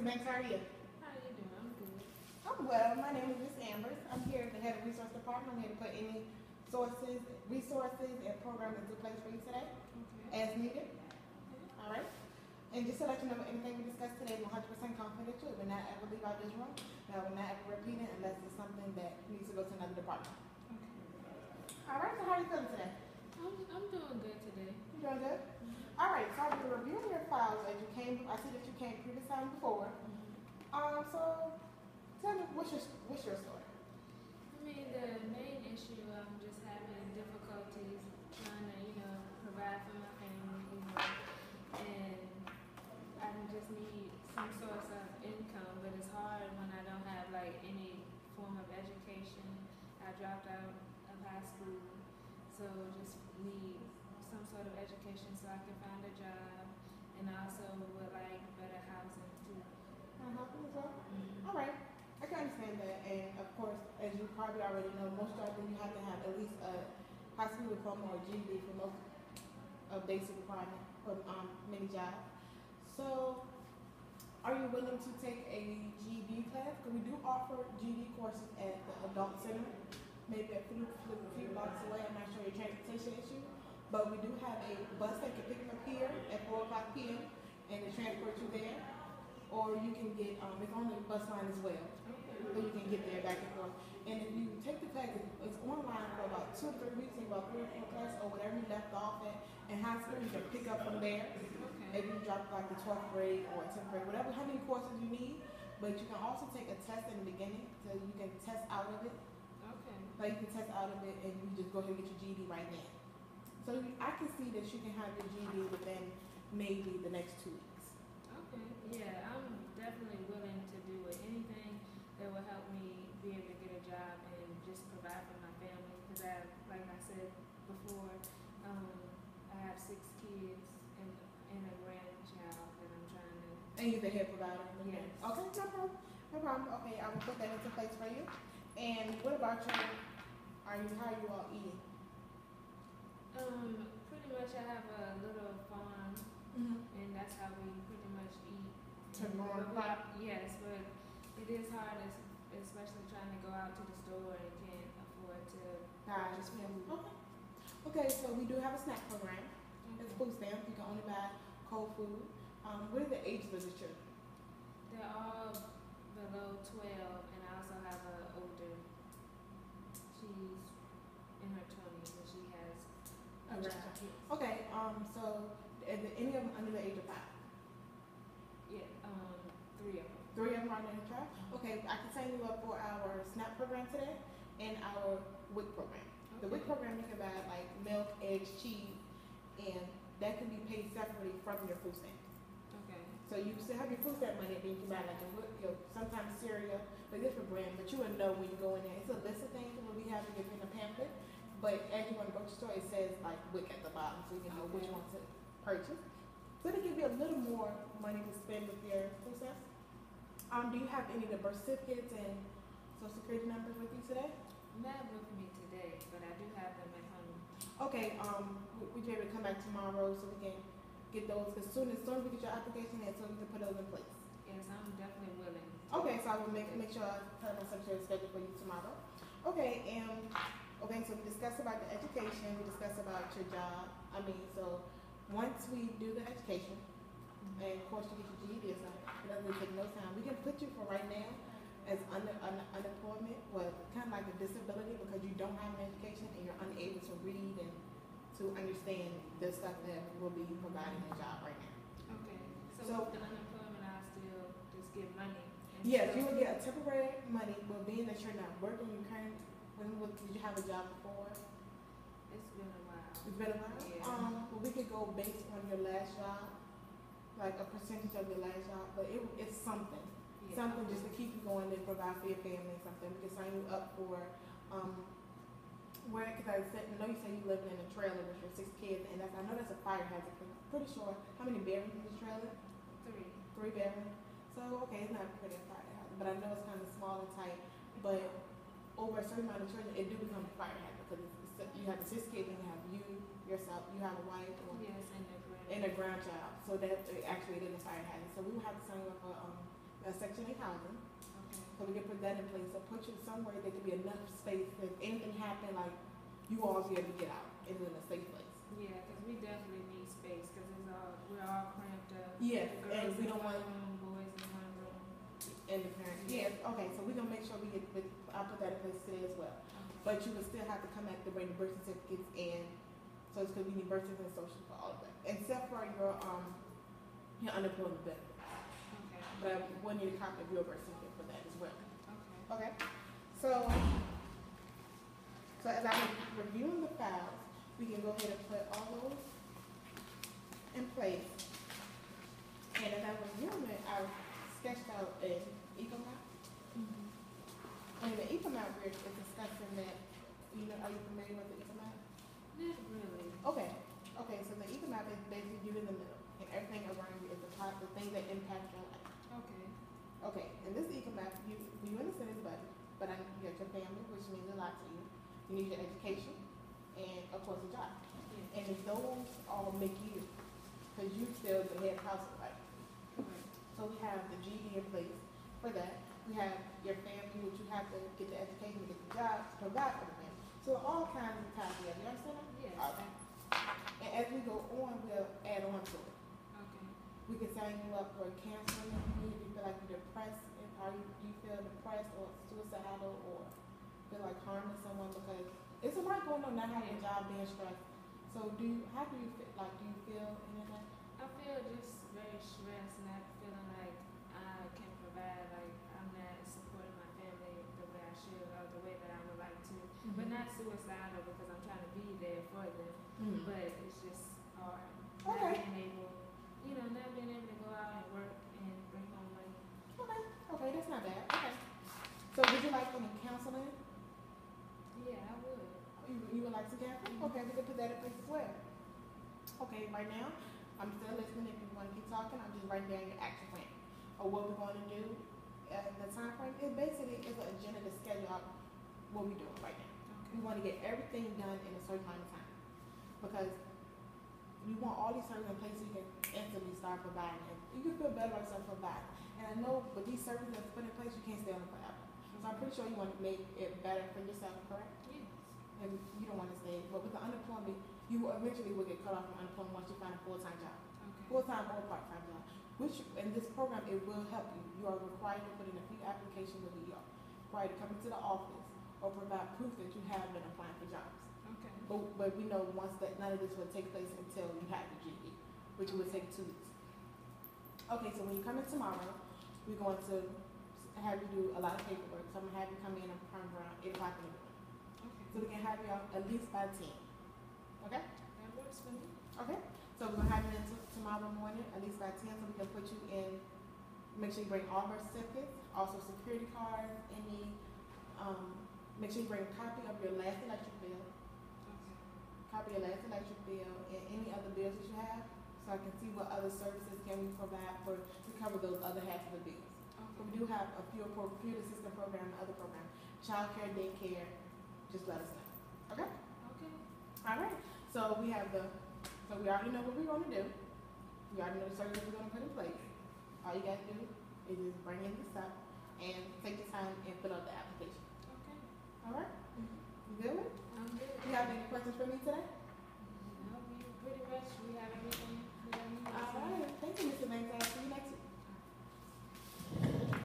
Banks. How are you? How you doing? I'm good. I'm well. My name is Miss Ambers. I'm here at the head of resource department. I'm here to put any resources, and programs into place for you today, Okay. as needed. All right. And just to let you know, anything we discuss today is 100% confidential. It will not ever leave out this room. And I will not ever repeat it unless it's something that needs to go to another department. Okay. All right. So how are you feeling today? I'm doing good today. You doing good? All right. So I've been reviewing your files as you came. I see that you came previous time before. So tell me, what's your story? I mean, the main issue, I'm just having difficulties trying to, provide for my family, and I just need some source of income, but it's hard when I don't have like any form of education. I dropped out of high school, so just need some sort of education so I can find a job, and I also would like better housing too. As well? All right. I can understand that, and of course, as you probably already know, most jobs you have to have at least a high school diploma or GED for most of basic requirement for many jobs. So, are you willing to take a GED class? Because we do offer GED courses at the Adult Center, maybe a few blocks away. I'm not sure your transportation issue, but we do have a bus that can pick you up here at 4:00 p.m. and to transport you there. Or you can get, it's on the bus line as well, so you can get there back and forth. And if you take the class, it's online for about 2 or 3 weeks, and about 3 or 4 classes, or whatever you left off at in high school, you can pick up from there. Okay. If you drop like the 12th grade or 10th grade, whatever, how many courses you need. But you can also take a test in the beginning, so you can test out of it. Okay. Like you can test out of it, and you just go ahead and get your GED right now. So I can see that you can have your GED within maybe the next 2 weeks. Okay. Yeah, I'm definitely willing to do it. Anything that will help me be able to get a job and just provide for my family. Because like I said before, I have 6 kids and a grandchild that I'm trying to. And you're the head provider? Yes. Okay, no problem. No problem. Okay, I will put that into place for you. And what about how are you all eating? Pretty much I have a little farm, and that's how we pretty much eat. Yes, but it is hard, especially trying to go out to the store and can't afford to purchase food. Okay, so we do have a snack program. It's food stamp. You can only buy cold food. What are the ages of the children? They're all below 12, and I also have an older. She's in her 20s, and she has a child. Okay, so are there any of them under the age of 5? Yeah, 3 of them. 3 of them are under the age of 5? Okay, I can sign you up for our SNAP program today and our WIC program. The WIC program, you can buy like milk, eggs, cheese, and that can be paid separately from your food stamp. Okay. So you still have your food stamp money, then you can buy like sometimes cereal, but different brands, but you will know when you go in there. It's a list of things that we have to give in the pamphlet, but as you want to go to the store, it says like WIC at the bottom, so you can know which one to purchase. So to give you a little more money to spend with your food stamps. Do you have any of the birth certificates and social security numbers with you today? Not with me today, but I do have them at home. Okay, would you be able to come back tomorrow so we can get those as soon as we get your application in, so we can put those in place? Yes, I'm definitely willing. Okay, so I will make sure I put my secretary schedule for you tomorrow. Okay, so we discussed about the education, we discussed about your job. So once we do the education, and of course you get your GED or something, it doesn't take no time. We can put you for right now as unemployment, well, kind of like a disability because you don't have an education and you're unable to read and to understand the stuff that will be providing a job right now. Okay. So with the unemployment, I still just get money. Yes, you will get a temporary money, but being that you're not working, did you have a job before? It's been a while. It's been a while? Yeah. Well, we could go based on your last job, like a percentage of your last job, but it's something. Yeah. Something just to keep you going and provide for your family, something. We can sign you up for, because I know you say you living in a trailer with your 6 kids, and I know that's a fire hazard. I'm pretty sure, how many bedrooms in this trailer? 3. 3 bedrooms. So, okay, it's not pretty a fire hazard, but I know it's kind of small and tight, but over a certain amount of children, it do become a fire hazard, because you have the 6 kids, and you have you, yourself, you have a wife, or Yes, and a grandchild. So that actually it is a fire hazard. So we will have to sign you up for so we can put that in place. So put you somewhere there could be enough space that if anything happen, like you all be able to get out and in a safe place. Yeah, because we definitely need space because we're all cramped up. Yes, The and girls we in don't one want room, boys in one room. and the parents. Yes, okay, so we're gonna make sure we get with, I'll put that in place today as well. Okay. But you would still have to come back to bring the birth certificates in. So it's because we need birth certificate and social for all of that. Except for your unemployment benefit. Okay. But we'll need a copy of your birth certificate for that as well. Okay. Okay? So as I'm reviewing the files, we can go ahead and put all those in place. And as I'm reviewing it, I sketched out an eco-map. Mm-hmm. And the eco-map we're discussing that, are you familiar with the eco-map? Not really. Okay, so the eco-map is basically you in the middle, and everything around you is the things that impact your life. Okay. Okay, and this eco-map, you in the sentence but you got your family, which means a lot to you. You need your education, and of course a job. Yeah. And if those all make you, because you still the head household, right? Correct. So we have the GED in place for that. We have your family, which you have to get the education, get the job, to provide for the family. So all kinds of ties together. You understand that? Yes. Okay. And as we go on, we'll add on to it. Okay. We can sign you up for counseling if you feel like you're depressed, and do you feel depressed or suicidal or feel like harming someone, because it's a lot going on not having a job, being stressed. So how do you feel, do you feel any of that? I feel just very stressed, not feeling like I can provide, like I'm not supporting my family the way I should or the way that I would like to. But not suicidal because I'm trying to be there for them. Mm-hmm. But it's just hard. Okay. Not being able to go out and work and bring home money. Okay, that's not bad. Okay. So would you like any counseling? Yeah, I would. You would like some counseling? Okay, we can put that in place as well. Okay, right now, I'm still listening. If you want to keep talking, I'm just writing down your action plan or what we're going to do. The time frame, it basically is an agenda to schedule out what we're doing right now. We want to get everything done in a certain amount of time because you want all these services in place so you can instantly start providing. And you can feel better about yourself providing. And I know with these services that's put in place, you can't stay on them forever. So I'm pretty sure you want to make it better for yourself, correct? Yes. And you don't want to stay. But with the unemployment, you eventually will get cut off from unemployment once you find a full-time job. Okay. Full-time or part-time job. Which, in this program, it will help you. You are required to put in a few applications with the required to come into the office or provide proof that you have been applying for jobs. Okay. But we know once that none of this will take place until you have the GED, which will take 2 weeks. Okay, so when you come in tomorrow, we're going to have you do a lot of paperwork. So I'm gonna have you come in and come around 8 o'clock in the morning. Okay. So we can have you out at least by 10. Okay? That works for me. Okay. So we're gonna have you in tomorrow morning at least by 10, so we can put you in. Make sure you bring all birth certificates, also security cards, make sure you bring a copy of your last electric bill, Okay. and any other bills that you have, so I can see what other services can we provide to cover those other half of the bills. So we do have a few computer system program and other programs, child care, daycare. Just let us know. Okay. Okay. All right. So we already know what we're going to do. We already know the services we're going to put in place. All you got to do is just bring in the stuff and take the time and fill out the application. Okay. All right? You good with it? I'm good. You have any questions for me today? No, we pretty much we have everything that I need. All right. Thank you, Mr. Banks. I'll see you next week.